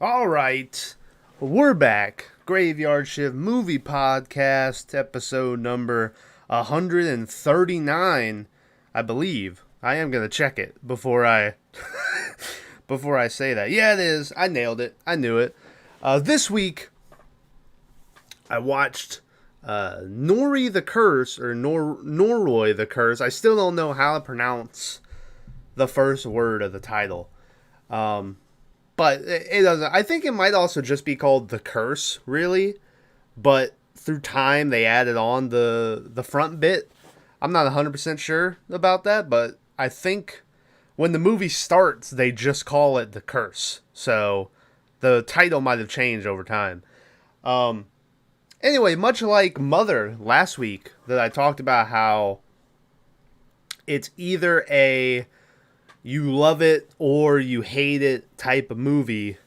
All right, we're back. Graveyard Shift Movie Podcast, episode number 139, I believe. I am gonna check it before I before I say that. Yeah, it is. I nailed it. I knew it. This week, I watched Noroi the Curse, or Noroi the Curse. I still don't know how to pronounce the first word of the title. But it doesn't. I think it might also just be called The Curse, really. But through time, they added on the front bit. I'm not 100% sure about that, but I think when the movie starts, they just call it The Curse. So the title might have changed over time. Anyway, much like Mother last week, that I talked about how it's either a you love it or you hate it type of movie.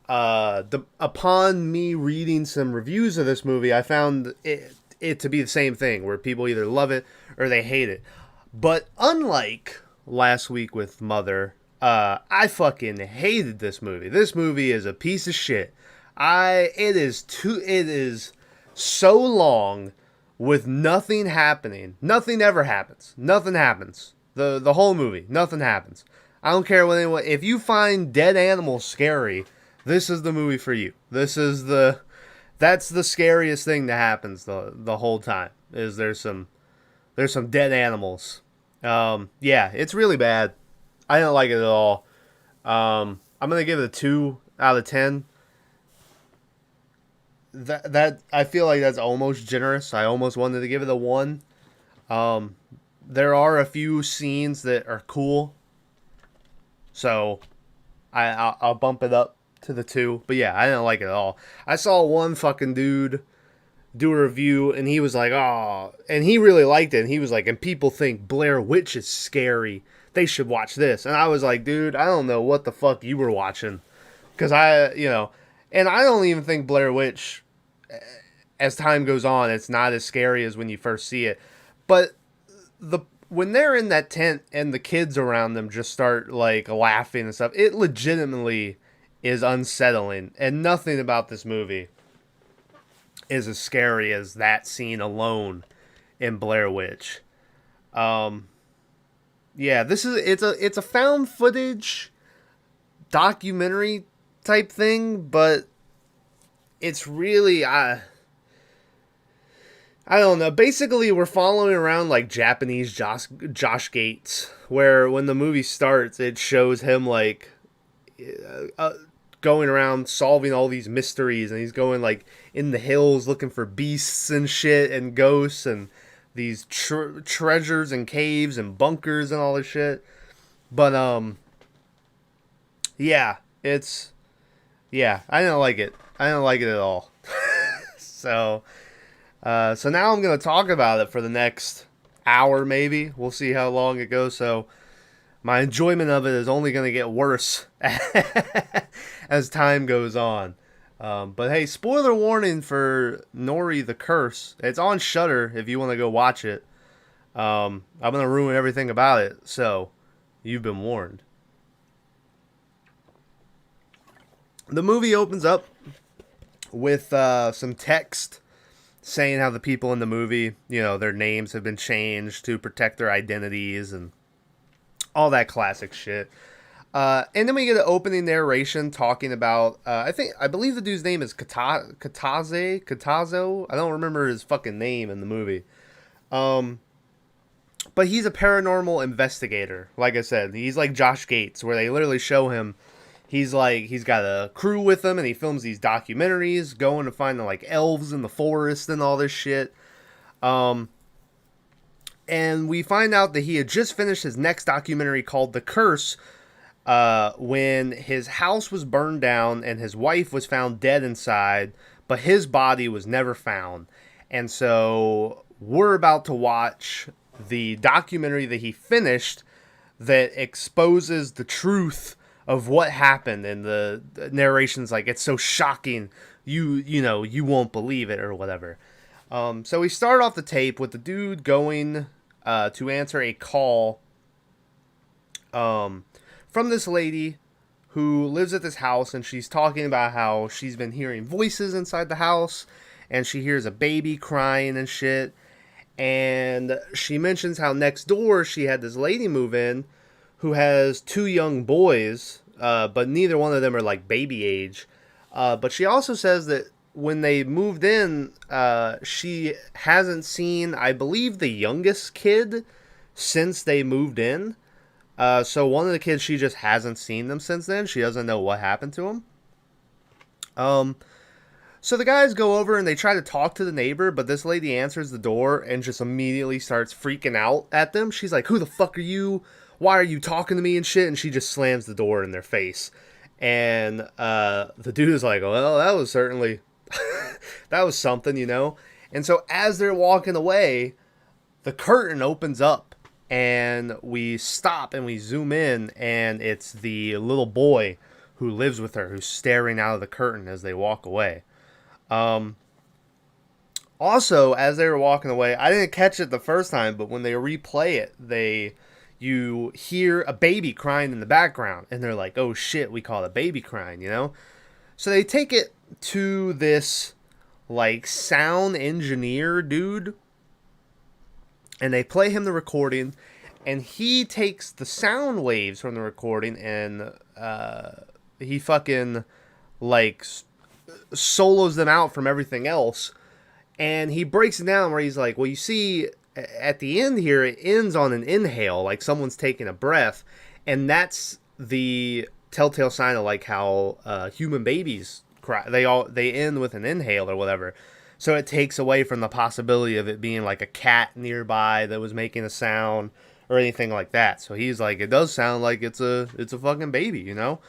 Upon me reading some reviews of this movie, I found it to be the same thing, where people either love it or they hate it. But unlike last week with Mother, I fucking hated this movie. This movie is a piece of shit. It is so long with nothing happening. Nothing ever happens. Nothing happens. The whole movie, nothing happens. I don't care what anyone. If you find dead animals scary, this is the movie for you. That's the scariest thing that happens the whole time. Is there's some dead animals. Yeah, it's really bad. I don't like it at all. I'm gonna give it a 2 out of 10. That I feel like that's almost generous. I almost wanted to give it a 1. There are a few scenes that are cool, so I'll bump it up to the 2. But yeah, I didn't like it at all. I saw one fucking dude do a review, and he was like, "Oh," and he really liked it. And he was like, "And people think Blair Witch is scary. They should watch this." And I was like, "Dude, I don't know what the fuck you were watching, because and I don't even think Blair Witch, as time goes on, it's not as scary as when you first see it, but." When they're in that tent and the kids around them just start like laughing and stuff, it legitimately is unsettling, and nothing about this movie is as scary as that scene alone in Blair Witch. Yeah, it's a found footage documentary type thing, but it's really I don't know. Basically, we're following around like Japanese Josh Gates, where when the movie starts, it shows him like going around solving all these mysteries, and he's going like in the hills looking for beasts and shit and ghosts and these treasures and caves and bunkers and all this shit. But yeah, I didn't like it. I didn't like it at all. So now I'm going to talk about it for the next hour, maybe. We'll see how long it goes. So my enjoyment of it is only going to get worse as time goes on. But hey, spoiler warning for Noroi the Curse. It's on Shudder if you want to go watch it. I'm going to ruin everything about it. So you've been warned. The movie opens up with some text saying how the people in the movie, their names have been changed to protect their identities and all that classic shit. And then we get an opening narration talking about, I believe the dude's name is Katazo. I don't remember his fucking name in the movie. But he's a paranormal investigator. Like I said, he's like Josh Gates, where they literally show him. He's got a crew with him, and he films these documentaries, going to find the like elves in the forest and all this shit. And we find out that he had just finished his next documentary called The Curse, when his house was burned down and his wife was found dead inside, but his body was never found. And so we're about to watch the documentary that he finished that exposes the truth of what happened, and the narration's like, it's so shocking, you won't believe it or whatever. So we start off the tape with the dude going to answer a call from this lady who lives at this house, and she's talking about how she's been hearing voices inside the house, and she hears a baby crying and shit. And she mentions how next door she had this lady move in who has 2 young boys, but neither one of them are like baby age. But she also says that when they moved in, she hasn't seen, I believe, the youngest kid since they moved in. So one of the kids, she just hasn't seen them since then. She doesn't know what happened to him. So the guys go over and they try to talk to the neighbor, but this lady answers the door and just immediately starts freaking out at them. She's like, "Who the fuck are you? Why are you talking to me and shit?" And she just slams the door in their face. And the dude is like, "Well, that was certainly, that was something, you know?" And so as they're walking away, the curtain opens up and we stop and we zoom in, and it's the little boy who lives with her who's staring out of the curtain as they walk away. Also, as they were walking away, I didn't catch it the first time, but when they replay it, you hear a baby crying in the background, and they're like, "Oh shit, we call it baby crying," you know? So they take it to this, like, sound engineer dude, and they play him the recording, and he takes the sound waves from the recording, and he fucking, like, solos them out from everything else, and he breaks it down where he's like, "Well, you see, at the end here, it ends on an inhale, like someone's taking a breath, and that's the telltale sign of like how human babies cry. They end with an inhale or whatever. So it takes away from the possibility of it being like a cat nearby that was making a sound or anything like that. So he's like, it does sound like it's a fucking baby, you know?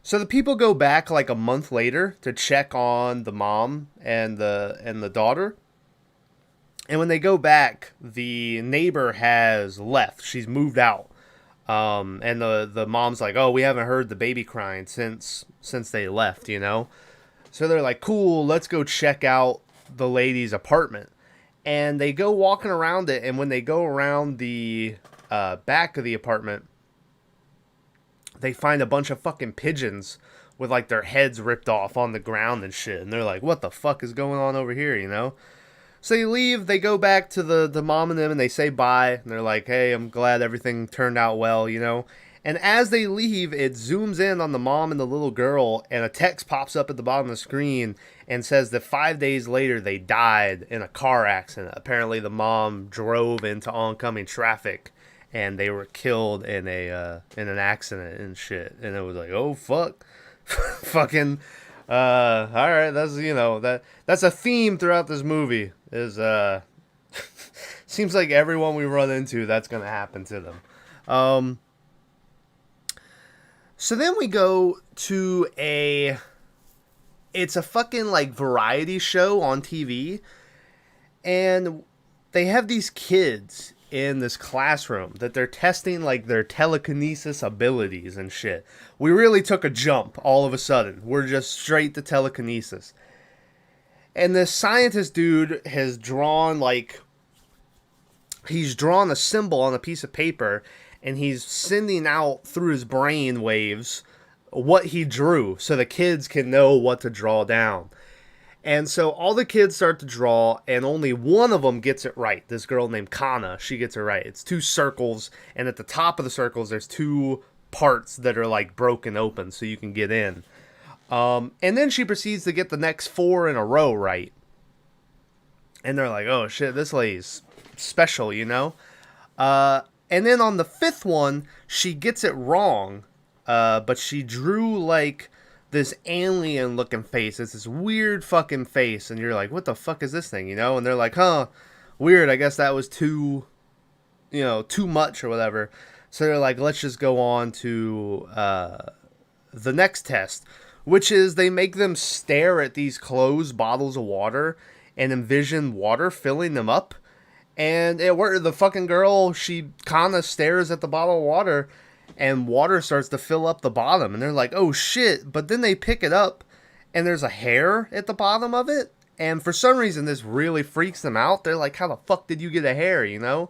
So the people go back like a month later to check on the mom and the daughter. And when they go back, the neighbor has left. She's moved out. And the mom's like, "Oh, we haven't heard the baby crying since they left, you know?" So they're like, "Cool, let's go check out the lady's apartment." And they go walking around it, and when they go around the back of the apartment, they find a bunch of fucking pigeons with like their heads ripped off on the ground and shit. And they're like, "What the fuck is going on over here?" You know? So they leave, they go back to the mom and them, and they say bye. And they're like, "Hey, I'm glad everything turned out well," you know? And as they leave, it zooms in on the mom and the little girl, and a text pops up at the bottom of the screen and says that 5 days later they died in a car accident. Apparently the mom drove into oncoming traffic, and they were killed in an accident and shit. And it was like, oh, fuck. Fucking, all right, that's, you know, that's a theme throughout this movie, is, seems like everyone we run into, that's gonna happen to them. So then we go to it's a fucking, like, variety show on TV, and they have these kids in this classroom that they're testing, like, their telekinesis abilities and shit. We really took a jump all of a sudden. We're just straight to telekinesis. And this scientist dude has drawn, like, he's drawn a symbol on a piece of paper, and he's sending out through his brain waves what he drew so the kids can know what to draw down. And so all the kids start to draw, and only one of them gets it right. This girl named Kana, she gets it right. It's 2 circles, and at the top of the circles, there's 2 parts that are, like, broken open so you can get in. And then she proceeds to get the next 4 in a row right. And they're like, oh, shit, this lady's special, you know? And then on the 5th one, she gets it wrong, but she drew, like, this alien-looking face. It's this weird fucking face, and you're like, what the fuck is this thing, you know? And they're like, huh, weird, I guess that was too much or whatever. So they're like, let's just go on to the next test, which is they make them stare at these closed bottles of water and envision water filling them up. And the fucking girl, she kind of stares at the bottle of water, and water starts to fill up the bottom. And they're like, oh shit. But then they pick it up, and there's a hair at the bottom of it. And for some reason, this really freaks them out. They're like, how the fuck did you get a hair, you know?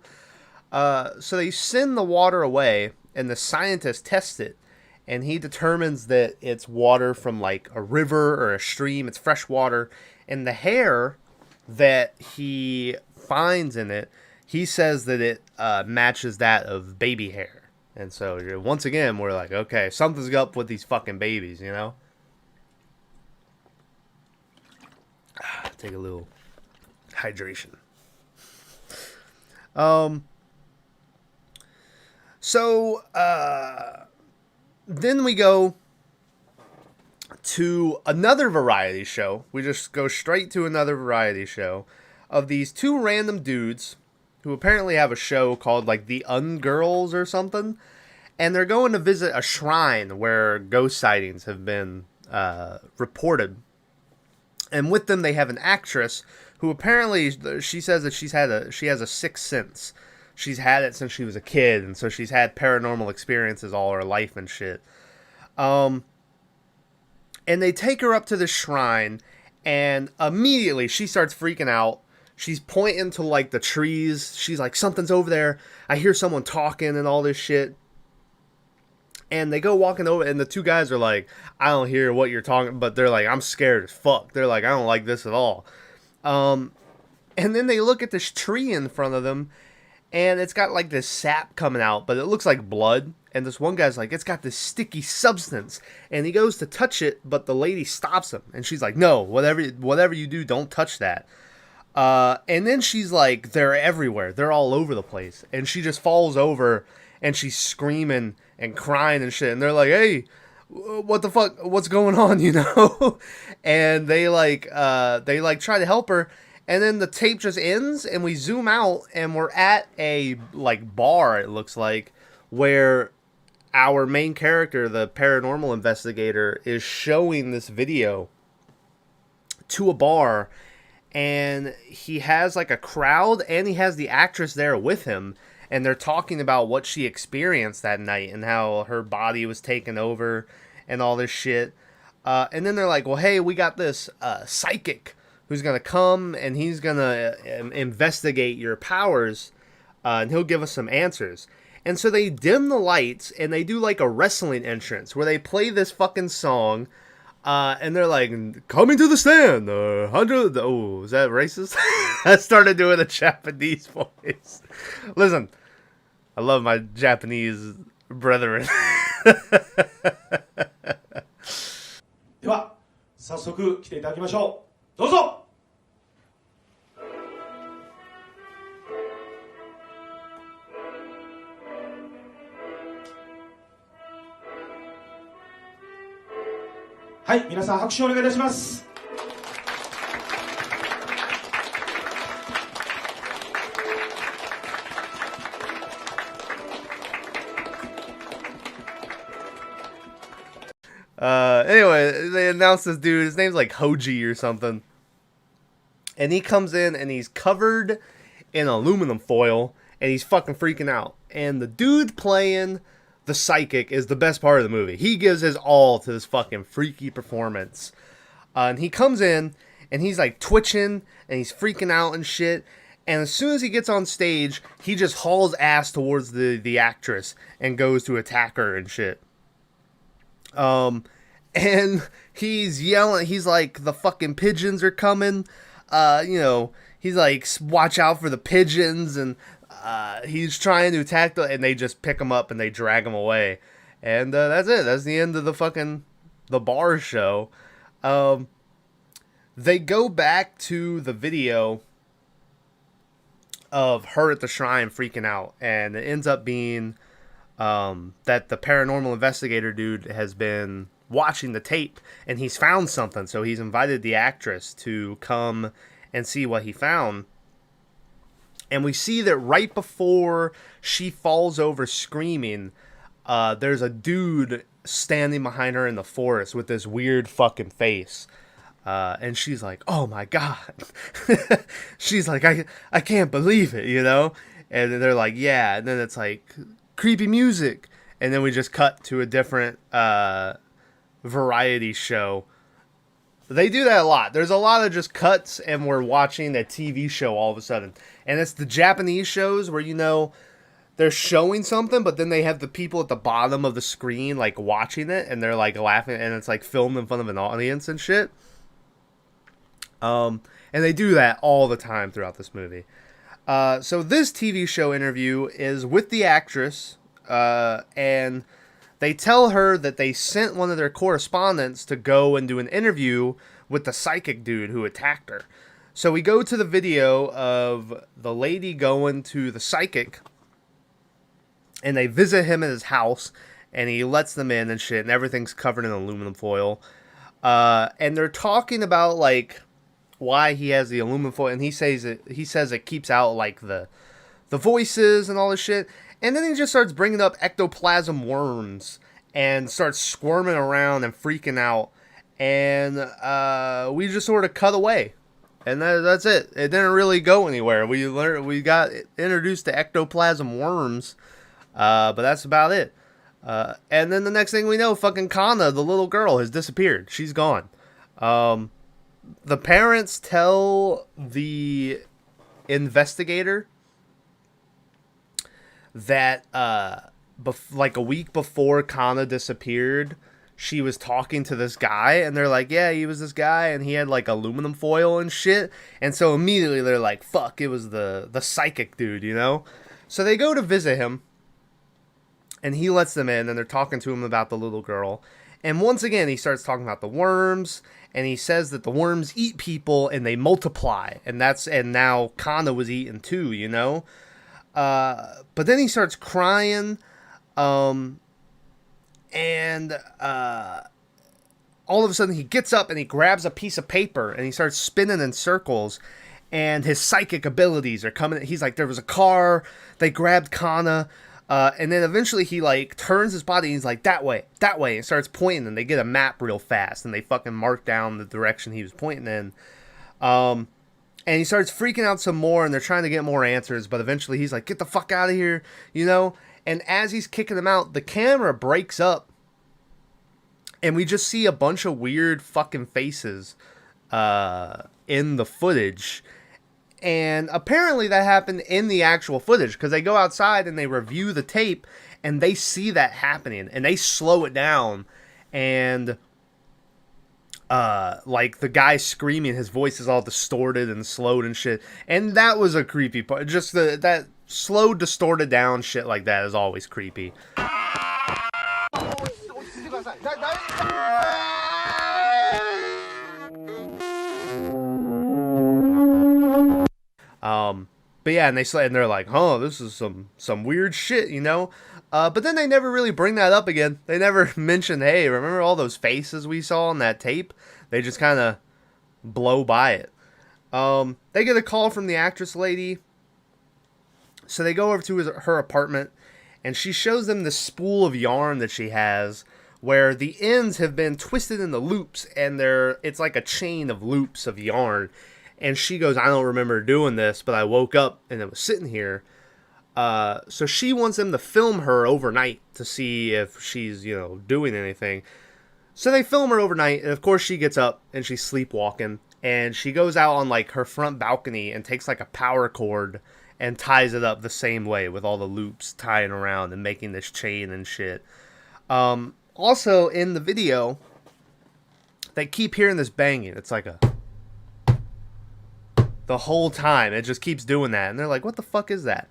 So they send the water away, and the scientist tests it, and he determines that it's water from like a river or a stream. It's fresh water, and the hair that he finds in it, he says that it matches that of baby hair. And so once again, we're like, okay, something's up with these fucking babies, you know? Take a little hydration. So then we go to another variety show. We just go straight to another variety show of these two random dudes who apparently have a show called like The Ungirls or something. And they're going to visit a shrine where ghost sightings have been reported. And with them, they have an actress who apparently, she says that she has a sixth sense. She's had it since she was a kid, and so she's had paranormal experiences all her life and shit. And they take her up to the shrine, and immediately she starts freaking out. She's pointing to like the trees. She's like, something's over there. I hear someone talking and all this shit. And they go walking over, and the two guys are like, I don't hear what you're talking, but they're like, I'm scared as fuck. They're like, I don't like this at all. And then they look at this tree in front of them, and it's got like this sap coming out, but it looks like blood. And this one guy's like, it's got this sticky substance. And he goes to touch it, but the lady stops him. And she's like, no, whatever you do, don't touch that. And then she's like, they're everywhere. They're all over the place. And she just falls over, and she's screaming and crying and shit. And they're like, hey, what the fuck? What's going on, you know? And they try to help her. And then the tape just ends, and we zoom out, and we're at a like bar, it looks like, where our main character, the paranormal investigator, is showing this video to a bar, and he has like a crowd, and he has the actress there with him, and they're talking about what she experienced that night and how her body was taken over and all this shit. And then they're like, well, hey, we got this psychic who's going to come, and he's going to investigate your powers, and he'll give us some answers. And so they dim the lights, and they do like a wrestling entrance where they play this fucking song, and they're like, coming to the stand, 100... Oh, is that racist? I started doing a Japanese voice. Listen, I love my Japanese brethren. では、早速来ていただきましょう。どうぞ。はい、皆さん拍手をお願いいたします。Anyway, they announced this dude, his name's like Hoji or something. And he comes in, and he's covered in aluminum foil, and he's fucking freaking out. And the dude playing the psychic is the best part of the movie. He gives his all to this fucking freaky performance. And he comes in, and he's like twitching, and he's freaking out and shit. And as soon as he gets on stage, he just hauls ass towards the actress and goes to attack her and shit. And he's yelling, he's like, the fucking pigeons are coming, you know, he's like, watch out for the pigeons, and, he's trying to attack and they just pick him up and they drag him away, and, that's it, that's the end of the bar show. They go back to the video of her at the shrine freaking out, and it ends up being, that the paranormal investigator dude has been watching the tape, and he's found something, so he's invited the actress to come and see what he found. And we see that right before she falls over screaming, there's a dude standing behind her in the forest with this weird fucking face. And she's like, oh my god. She's like, I can't believe it, you know? And they're like, yeah. And then it's like, creepy music. And then we just cut to a different variety show. They do that a lot. There's a lot of just cuts, and we're watching a TV show all of a sudden. And it's the Japanese shows where, you know, they're showing something, but then they have the people at the bottom of the screen like watching it, and they're like laughing, and it's like filmed in front of an audience and shit. And they do that all the time throughout this movie. So this TV show interview is with the actress, and they tell her that they sent one of their correspondents to go and do an interview with the psychic dude who attacked her. So we go to the video of the lady going to the psychic, and they visit him at his house, and he lets them in and shit, and everything's covered in aluminum foil. And they're talking about, like, why he has the aluminum foil, and he says it keeps out, like, the voices and all this shit. And then he just starts bringing up ectoplasm worms and starts squirming around and freaking out. And we just sort of cut away. And that's it. It didn't really go anywhere. We got introduced to ectoplasm worms, but that's about it. And then the next thing we know, fucking Kana, the little girl, has disappeared. She's gone. The parents tell the investigator that like a week before Kana disappeared, she was talking to this guy, and they're like, yeah, he was this guy, and he had like aluminum foil and shit. And so immediately they're like, fuck, it was the psychic dude, you know? So they go to visit him, and he lets them in, and they're talking to him about the little girl. And once again, he starts talking about the worms, and he says that the worms eat people and they multiply, and now Kana was eaten too, you know? But then he starts crying, and all of a sudden he gets up and he grabs a piece of paper and he starts spinning in circles, and his psychic abilities are coming. He's like, there was a car, they grabbed Kana, and then eventually he like turns his body and he's like, that way, and starts pointing, and they get a map real fast and they fucking mark down the direction he was pointing in. And he starts freaking out some more, and they're trying to get more answers, but eventually he's like, get the fuck out of here, you know? And as he's kicking them out, the camera breaks up, and we just see a bunch of weird fucking faces in the footage. And apparently that happened in the actual footage, because they go outside and they review the tape, and they see that happening, and they slow it down, and like the guy screaming, his voice is all distorted and slowed and shit. And that was a creepy part. Just that slow, distorted down shit like that is always creepy. But yeah, and they're like, huh, this is some weird shit, you know? But then they never really bring that up again. They never mention, hey, remember all those faces we saw on that tape? They just kind of blow by it. They get a call from the actress lady. So they go over to her apartment, and she shows them the spool of yarn that she has, where the ends have been twisted into loops, and it's like a chain of loops of yarn. And she goes, I don't remember doing this, but I woke up and it was sitting here. So she wants them to film her overnight to see if she's, doing anything. So they film her overnight, and of course she gets up and she's sleepwalking, and she goes out on like her front balcony and takes like a power cord and ties it up the same way with all the loops tying around and making this chain and shit. Also in the video, they keep hearing this banging. It's like the whole time. It just keeps doing that. And they're like, what the fuck is that?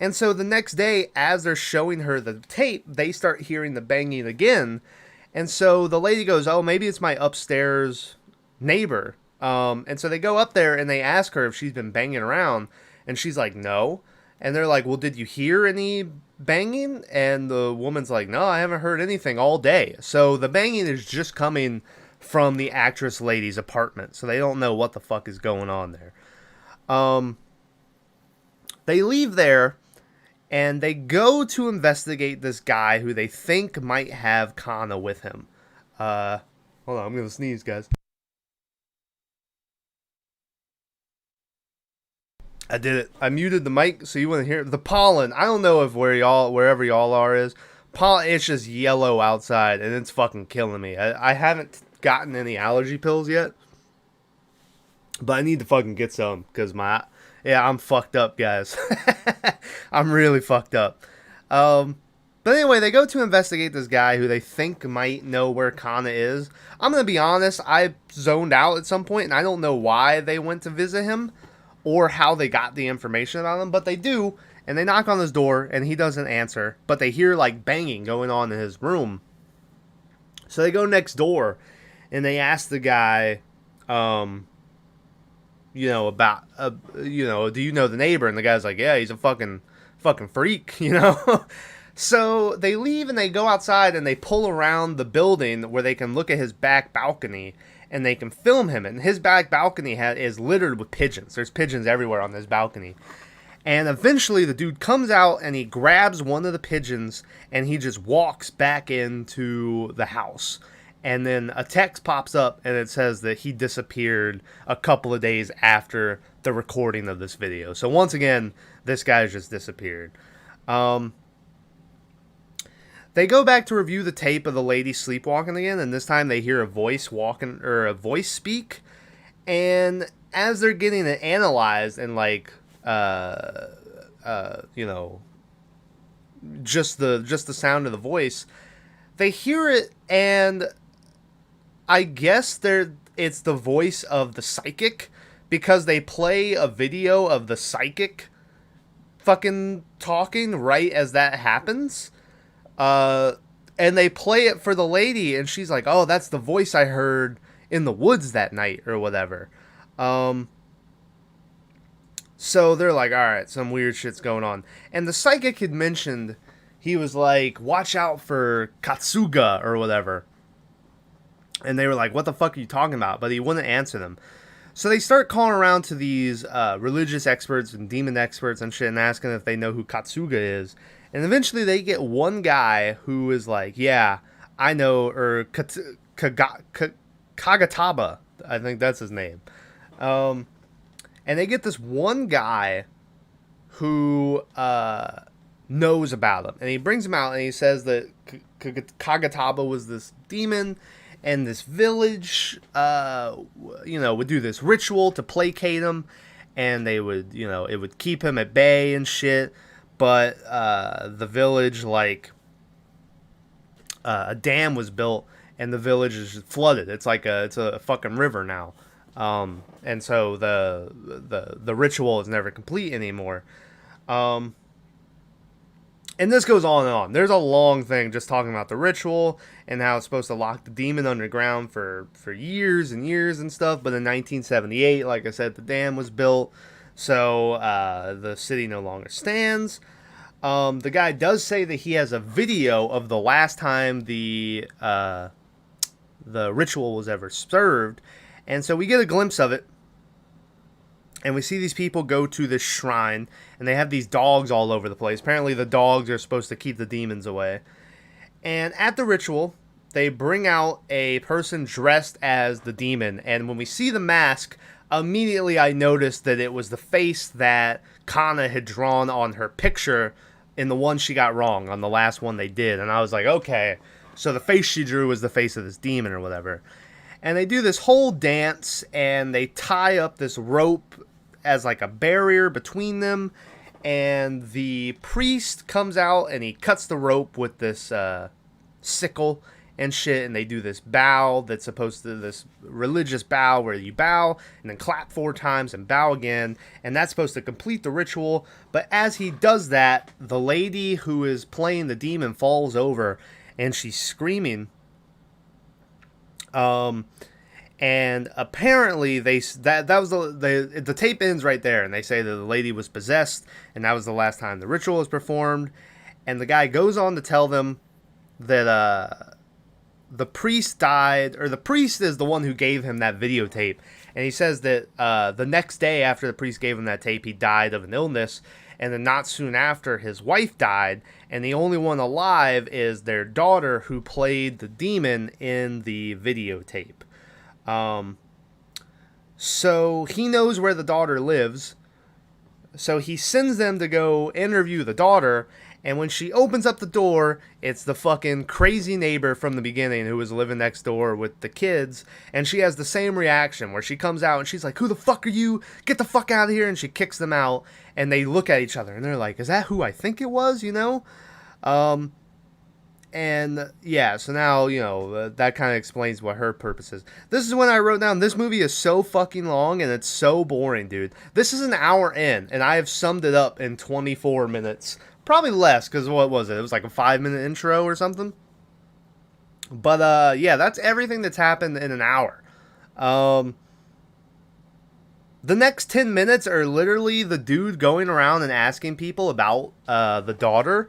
And so the next day, as they're showing her the tape, they start hearing the banging again. And so the lady goes, oh, maybe it's my upstairs neighbor. And so they go up there and they ask her if she's been banging around. And she's like, no. And they're like, well, did you hear any banging? And the woman's like, no, I haven't heard anything all day. So the banging is just coming from the actress lady's apartment. So they don't know what the fuck is going on there. They leave there, and they go to investigate this guy who they think might have Kana with him. Hold on, I'm gonna sneeze, guys. I did it. I muted the mic so you wouldn't hear the pollen. I don't know if wherever y'all are is pollen. It's just yellow outside, and it's fucking killing me. I haven't gotten any allergy pills yet, but I need to fucking get some because Yeah, I'm fucked up, guys. I'm really fucked up. But anyway, they go to investigate this guy who they think might know where Kana is. I'm going to be honest, I zoned out at some point, and I don't know why they went to visit him or how they got the information about him, but they do, and they knock on his door, and he doesn't answer, but they hear, like, banging going on in his room. So they go next door, and they ask the guy, about, do you know the neighbor? And the guy's like, yeah, he's a fucking freak, So they leave and they go outside and they pull around the building where they can look at his back balcony and they can film him. And his back balcony is littered with pigeons. There's pigeons everywhere on this balcony. And eventually the dude comes out and he grabs one of the pigeons and he just walks back into the house. And then a text pops up and it says that he disappeared a couple of days after the recording of this video. So once again, this guy's just disappeared. They go back to review the tape of the lady sleepwalking again, and this time they hear a voice speak. And as they're getting it analyzed and just the sound of the voice, they hear it, and I guess it's the voice of the psychic, because they play a video of the psychic fucking talking right as that happens. And they play it for the lady, and she's like, oh, that's the voice I heard in the woods that night, or whatever. So they're like, alright, some weird shit's going on. And the psychic had mentioned, he was like, watch out for Katsuga, or whatever. And they were like, what the fuck are you talking about? But he wouldn't answer them. So they start calling around to these religious experts and demon experts and shit, and asking if they know who Katsuga is. And eventually they get one guy who is like, yeah, I know, or Kagataba, I think that's his name. And they get this one guy who knows about him. And he brings him out and he says that Kagataba was this demon, and this village, would do this ritual to placate him. And they would, it would keep him at bay and shit. But the village, a dam was built, and the village is flooded. It's a fucking river now, and so the ritual is never complete anymore. And this goes on and on. There's a long thing just talking about the ritual and how it's supposed to lock the demon underground for years and years and stuff. But in 1978, like I said, the dam was built. So the city no longer stands. The guy does say that he has a video of the last time the ritual was ever served. And so we get a glimpse of it. And we see these people go to this shrine. And they have these dogs all over the place. Apparently the dogs are supposed to keep the demons away. And at the ritual, they bring out a person dressed as the demon. And when we see the mask, immediately I noticed that it was the face that Kana had drawn on her picture in the one she got wrong, on the last one they did. And I was like, okay, so the face she drew was the face of this demon or whatever. And they do this whole dance, and they tie up this rope as like a barrier between them. And the priest comes out and he cuts the rope with this sickle and shit, and they do this bow that's supposed to, this religious bow where you bow and then clap 4 times and bow again, and that's supposed to complete the ritual. But as he does that, the lady who is playing the demon falls over and she's screaming. And apparently that was the tape ends right there, and they say that the lady was possessed, and that was the last time the ritual was performed. And the guy goes on to tell them that the priest died, or the priest is the one who gave him that videotape. And he says that the next day after the priest gave him that tape, he died of an illness. And then not soon after, his wife died. And the only one alive is their daughter, who played the demon in the videotape. So he knows where the daughter lives. So he sends them to go interview the daughter. And when she opens up the door, it's the fucking crazy neighbor from the beginning who was living next door with the kids. And she has the same reaction where she comes out and she's like, who the fuck are you? Get the fuck out of here. And she kicks them out. And they look at each other and they're like, is that who I think it was, you know? And yeah, so now, you know, that kind of explains what her purpose is. This is when I wrote down, this movie is so fucking long and it's so boring, dude. This is an hour in, and I have summed it up in 24 minutes. Probably less, because what was it? It was like a 5-minute intro or something. But, yeah, that's everything that's happened in an hour. The next 10 minutes are literally the dude going around and asking people about the daughter,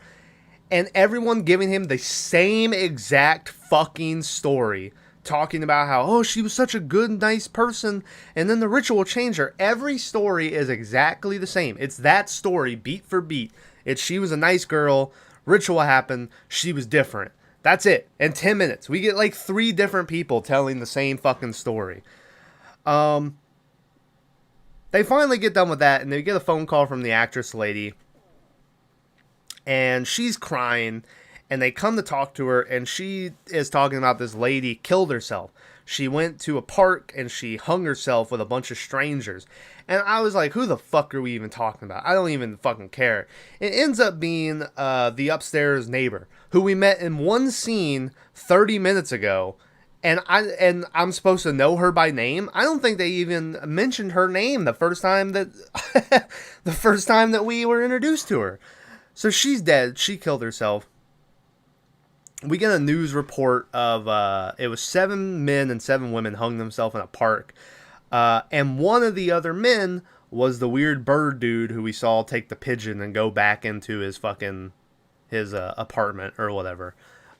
and everyone giving him the same exact fucking story. Talking about how, oh, she was such a good, nice person, and then the ritual changed her. Every story is exactly the same. It's that story, beat for beat. It's she was a nice girl, ritual happened, she was different. That's it. In 10 minutes. We get like 3 different people telling the same fucking story. They finally get done with that, and they get a phone call from the actress lady. And she's crying, and they come to talk to her, and she is talking about this lady killed herself. She went to a park, and she hung herself with a bunch of strangers. And I was like, who the fuck are we even talking about? I don't even fucking care. It ends up being the upstairs neighbor, who we met in one scene 30 minutes ago. And I'm supposed to know her by name. I don't think they even mentioned her name the first time that we were introduced to her. So she's dead. She killed herself. We get a news report of it was 7 men and 7 women hung themselves in a park. And one of the other men was the weird bird dude who we saw take the pigeon and go back into his apartment or whatever.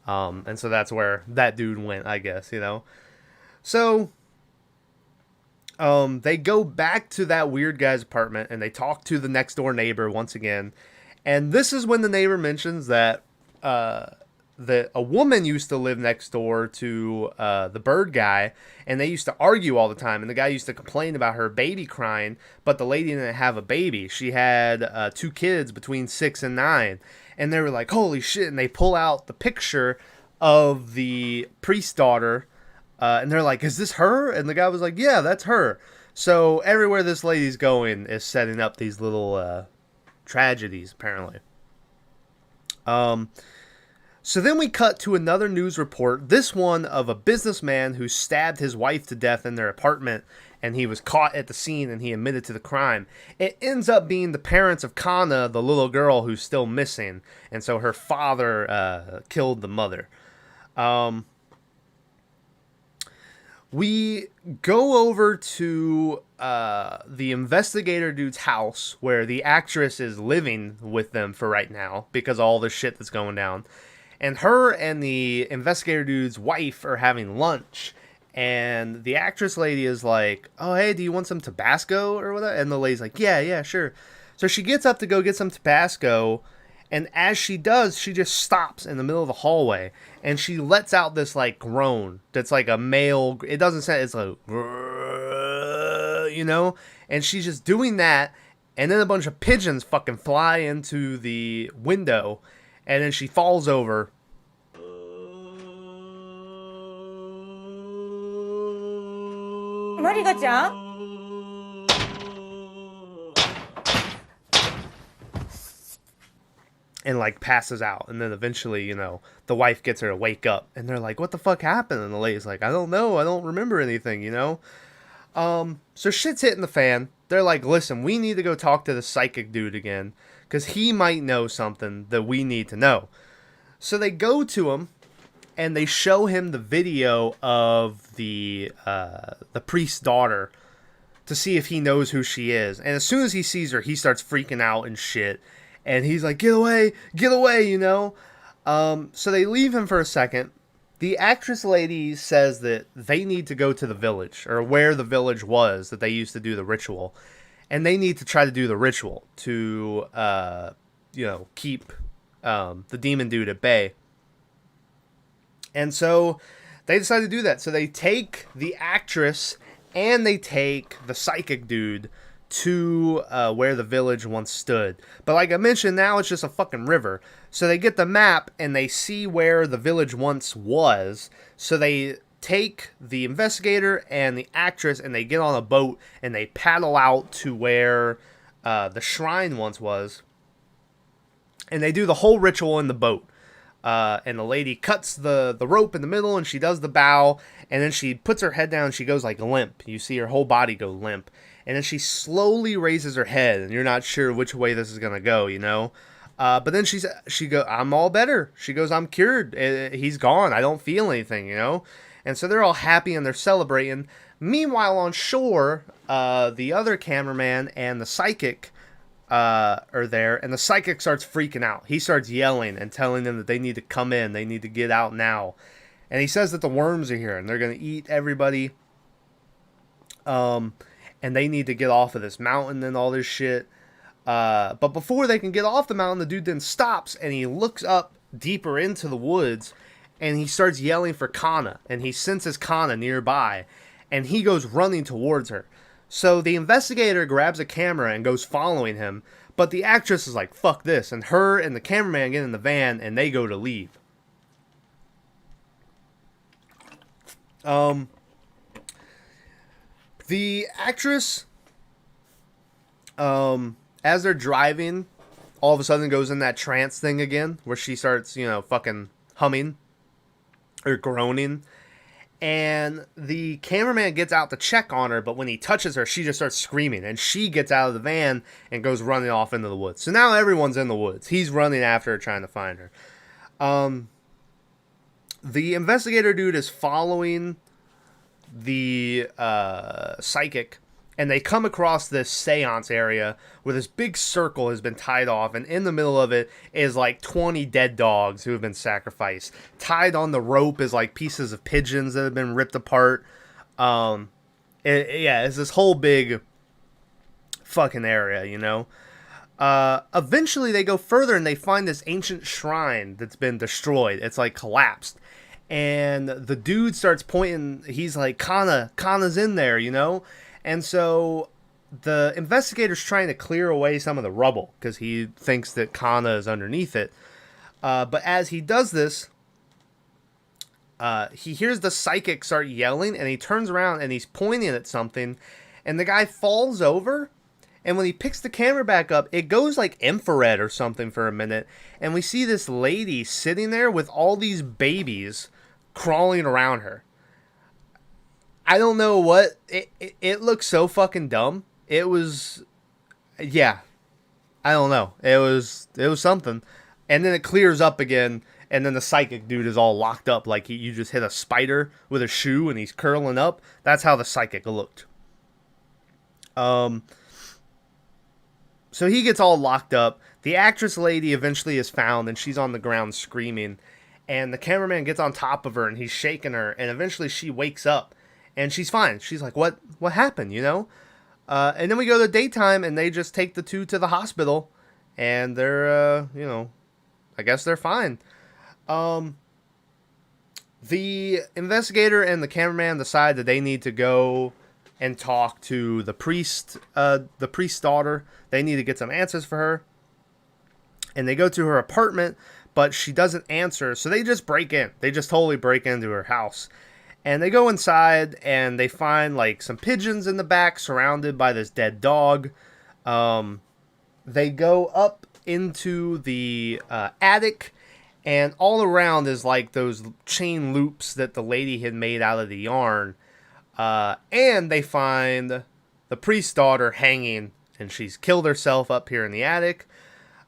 And so that's where that dude went, I guess, you know. So they go back to that weird guy's apartment and they talk to the next door neighbor once again. And this is when the neighbor mentions that a woman used to live next door to the bird guy, and they used to argue all the time. And the guy used to complain about her baby crying, but the lady didn't have a baby. She had 2 kids between 6 and 9. And they were like, holy shit. And they pull out the picture of the priest's daughter, and they're like, is this her? And the guy was like, yeah, that's her. So everywhere this lady's going is setting up these little tragedies, apparently. So then we cut to another news report, this one of a businessman who stabbed his wife to death in their apartment, and he was caught at the scene and he admitted to the crime. It ends up being the parents of Kana, the little girl who's still missing, and so her father killed the mother. We go over to the investigator dude's house where the actress is living with them for right now because of all the shit that's going down. And her and the investigator dude's wife are having lunch. And the actress lady is like, oh, hey, do you want some Tabasco or whatever? And the lady's like, yeah, sure. So she gets up to go get some Tabasco. And as she does, she just stops in the middle of the hallway. And she lets out this, like, groan. That's like a male. It doesn't sound, it's like, you know? And she's just doing that. And then a bunch of pigeons fucking fly into the window. And then she falls over. Marika-chan? And like passes out. And then eventually, you know, the wife gets her to wake up. And they're like, what the fuck happened? And the lady's like, I don't know. I don't remember anything, you know? So shit's hitting the fan. They're like, listen, we need to go talk to the psychic dude again. Because he might know something that we need to know. So they go to him. And they show him the video of the priest's daughter. To see if he knows who she is. And as soon as he sees her, he starts freaking out and shit. And he's like, get away, you know? So they leave him for a second. The actress lady says that they need to go to the village, or where the village was that they used to do the ritual. And they need to try to do the ritual to, you know, keep the demon dude at bay. And so they decide to do that. So they take the actress and they take the psychic dude to where the village once stood. But like I mentioned, now it's just a fucking river. So they get the map and they see where the village once was. So they take the investigator and the actress and they get on a boat and they paddle out to where the shrine once was. And they do the whole ritual in the boat. And the lady cuts the rope in the middle and she does the bow. And then she puts her head down and she goes like limp. You see her whole body go limp. And then she slowly raises her head, and you're not sure which way this is gonna go, you know. But then she goes, "I'm all better." She goes, "I'm cured. He's gone. I don't feel anything," you know. And so they're all happy and they're celebrating. Meanwhile, on shore, the other cameraman and the psychic are there, and the psychic starts freaking out. He starts yelling and telling them that they need to come in, they need to get out now. And he says that the worms are here and they're gonna eat everybody. And they need to get off of this mountain and all this shit. But before they can get off the mountain, the dude then stops and he looks up deeper into the woods and he starts yelling for Kana. And he senses Kana nearby and he goes running towards her. So the investigator grabs a camera and goes following him. But the actress is like, fuck this. And her and the cameraman get in the van and they go to leave. The actress, as they're driving, all of a sudden goes in that trance thing again, where she starts, you know, fucking humming or groaning. And the cameraman gets out to check on her, but when he touches her, she just starts screaming. And she gets out of the van and goes running off into the woods. So now everyone's in the woods. He's running after her, trying to find her. The investigator dude is following the psychic, and they come across this seance area where this big circle has been tied off, and in the middle of it is like 20 dead dogs who have been sacrificed. Tied on the rope is like pieces of pigeons that have been ripped apart. It's this whole big fucking area, you know. Eventually they go further and they find this ancient shrine that's been destroyed. It's like collapsed. And the dude starts pointing, he's like, Kana's in there, you know? And so the investigator's trying to clear away some of the rubble because he thinks that Kana is underneath it. But as he does this, he hears the psychic start yelling and he turns around and he's pointing at something. And the guy falls over. And when he picks the camera back up, it goes like infrared or something for a minute. And we see this lady sitting there with all these babies crawling around her. I don't know what it looks so fucking dumb. It was, yeah, I don't know. It was something. And then it clears up again, and then the psychic dude is all locked up like you just hit a spider with a shoe and he's curling up. That's how the psychic looked. So he gets all locked up. The actress lady eventually is found and she's on the ground screaming. And the cameraman gets on top of her and he's shaking her. And eventually she wakes up and she's fine. She's like, what happened, you know? And then we go to daytime and they just take the two to the hospital. And they're, you know, I guess they're fine. The investigator and the cameraman decide that they need to go and talk to the priest's daughter. They need to get some answers for her. And they go to her apartment, but she doesn't answer. So they just break in. They just totally break into her house. And they go inside and they find like some pigeons in the back surrounded by this dead dog. They go up into the attic, and all around is like those chain loops that the lady had made out of the yarn. And they find the priest's daughter hanging, and she's killed herself up here in the attic.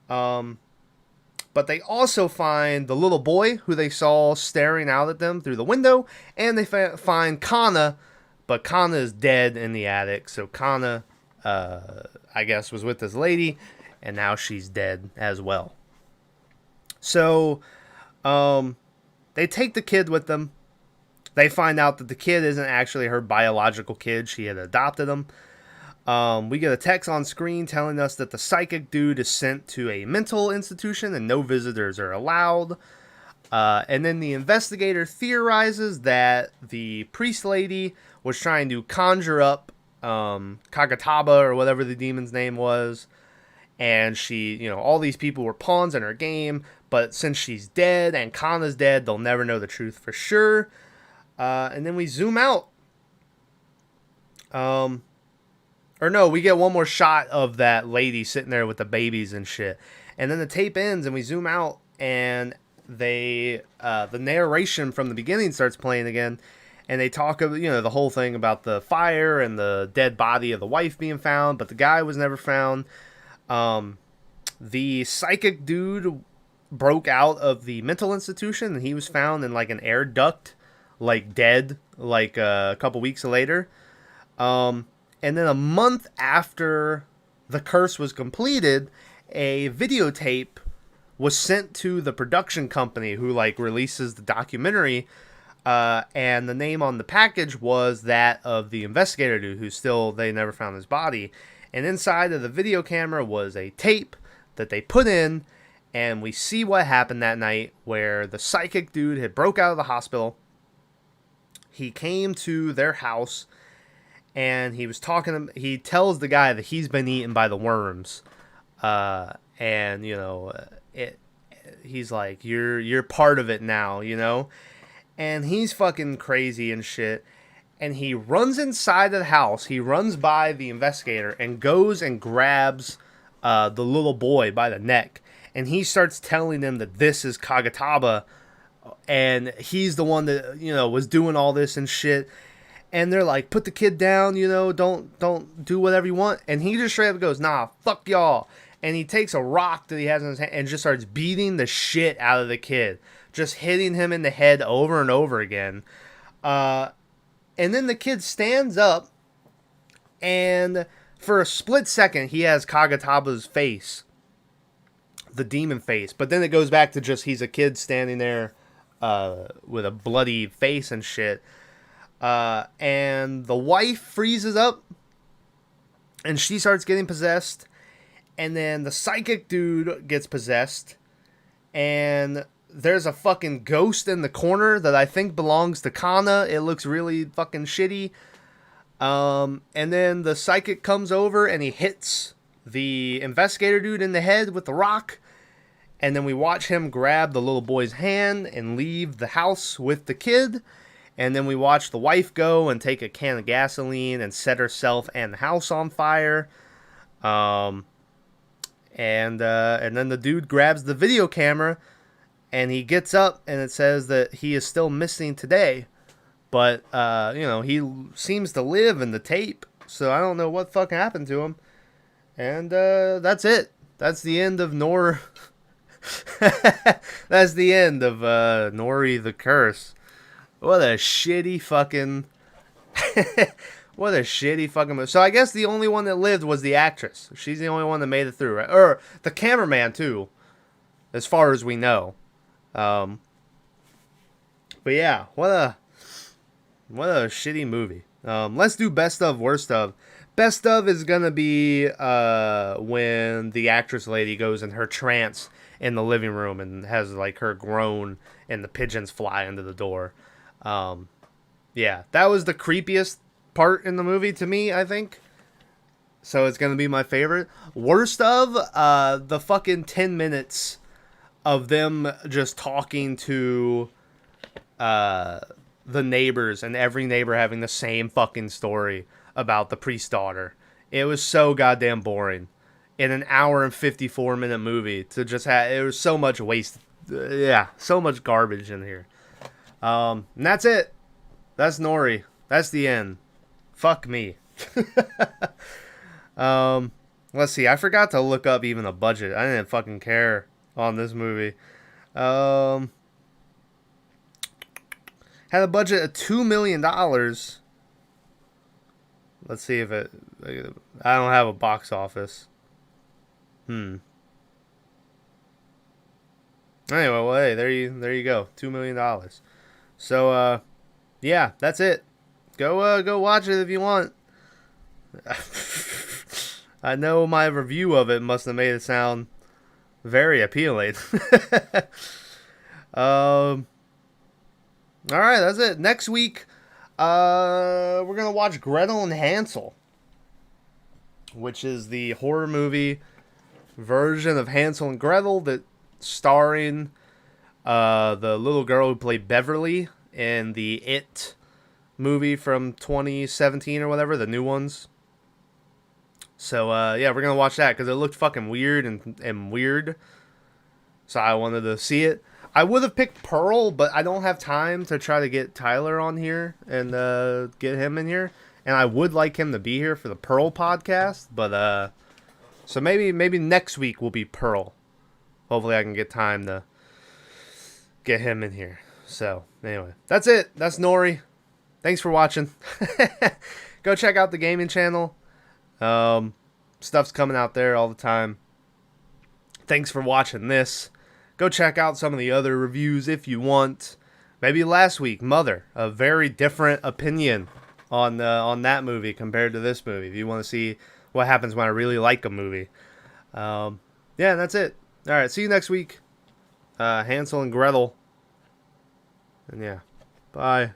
But they also find the little boy who they saw staring out at them through the window, and they find Kana, but Kana is dead in the attic. So Kana, I guess, was with this lady, and now she's dead as well. So they take the kid with them. They find out that the kid isn't actually her biological kid. She had adopted him. We get a text on screen telling us that the psychic dude is sent to a mental institution and no visitors are allowed. And then the investigator theorizes that the priest lady was trying to conjure up Kagataba or whatever the demon's name was. And she, all these people were pawns in her game. But since she's dead and Kana's dead, they'll never know the truth for sure. And then we zoom out. Or no, we get one more shot of that lady sitting there with the babies and shit. And then the tape ends and we zoom out and the narration from the beginning starts playing again. And they talk of, the whole thing about the fire and the dead body of the wife being found, but the guy was never found. The psychic dude broke out of the mental institution and he was found in like an air duct, like dead, like a couple weeks later. And then a month after the curse was completed, a videotape was sent to the production company who like releases the documentary. And the name on the package was that of the investigator dude who they never found his body. And inside of the video camera was a tape that they put in. And we see what happened that night where the psychic dude had broke out of the hospital. He came to their house. And he was he tells the guy that he's been eaten by the worms. And, he's like, you're part of it now, And he's fucking crazy and shit. And he runs inside of the house. He runs by the investigator and goes and grabs the little boy by the neck. And he starts telling them that this is Kagataba. And he's the one that, was doing all this and shit. And they're like, put the kid down, don't do whatever you want. And he just straight up goes, nah, fuck y'all. And he takes a rock that he has in his hand and just starts beating the shit out of the kid. Just hitting him in the head over and over again. And then the kid stands up. And for a split second, he has Kagataba's face. The demon face. But then it goes back to just he's a kid standing there with a bloody face and shit. And the wife freezes up and she starts getting possessed. And then the psychic dude gets possessed. And there's a fucking ghost in the corner that I think belongs to Kana. It looks really fucking shitty. And then the psychic comes over and he hits the investigator dude in the head with the rock. And then we watch him grab the little boy's hand and leave the house with the kid. And then we watch the wife go and take a can of gasoline and set herself and the house on fire. And then the dude grabs the video camera and he gets up and it says that he is still missing today. But, he seems to live in the tape. So I don't know what fucking happened to him. And that's it. That's the end of That's the end of Noroi the Curse. What a shitty fucking... what a shitty fucking movie. So I guess the only one that lived was the actress. She's the only one that made it through, right? Or the cameraman, too. As far as we know. But yeah, what a shitty movie. Let's do best of, worst of. Best of is gonna be when the actress lady goes in her trance in the living room and has like her groan and the pigeons fly into the door. Yeah, that was the creepiest part in the movie to me, I think. So it's gonna be my favorite. Worst of, the fucking 10 minutes of them just talking to the neighbors and every neighbor having the same fucking story about the priest's daughter. It was so goddamn boring. In an hour and 54-minute movie to just have, it was so much waste. So much garbage in here. And that's it. That's Noroi. That's the end. Fuck me. Let's see. I forgot to look up even a budget. I didn't fucking care on this movie. Had a budget of $2 million. Let's see if it... I don't have a box office. Anyway, well, hey, there you go. $2 million. So, yeah, that's it. Go watch it if you want. I know my review of it must have made it sound very appealing. Alright, that's it. Next week, we're going to watch Gretel and Hansel. which is the horror movie version of Hansel and Gretel that starring the little girl who played Beverly in the It movie from 2017 or whatever, the new ones. So yeah, we're gonna watch that because it looked fucking weird and weird. So I wanted to see it. I would have picked Pearl, but I don't have time to try to get Tyler on here and get him in here. And I would like him to be here for the Pearl podcast, but so maybe next week will be Pearl. Hopefully I can get time to get him in here. So anyway, that's it. That's Noroi. Thanks for watching. Go check out the gaming channel. Stuff's coming out there all the time. Thanks for watching this. Go check out some of the other reviews if you want. Maybe last week, Mother, a very different opinion on that movie compared to this movie. If you want to see what happens when I really like a movie. Yeah, that's it. All right, see you next week. Hansel and Gretel. And yeah, bye.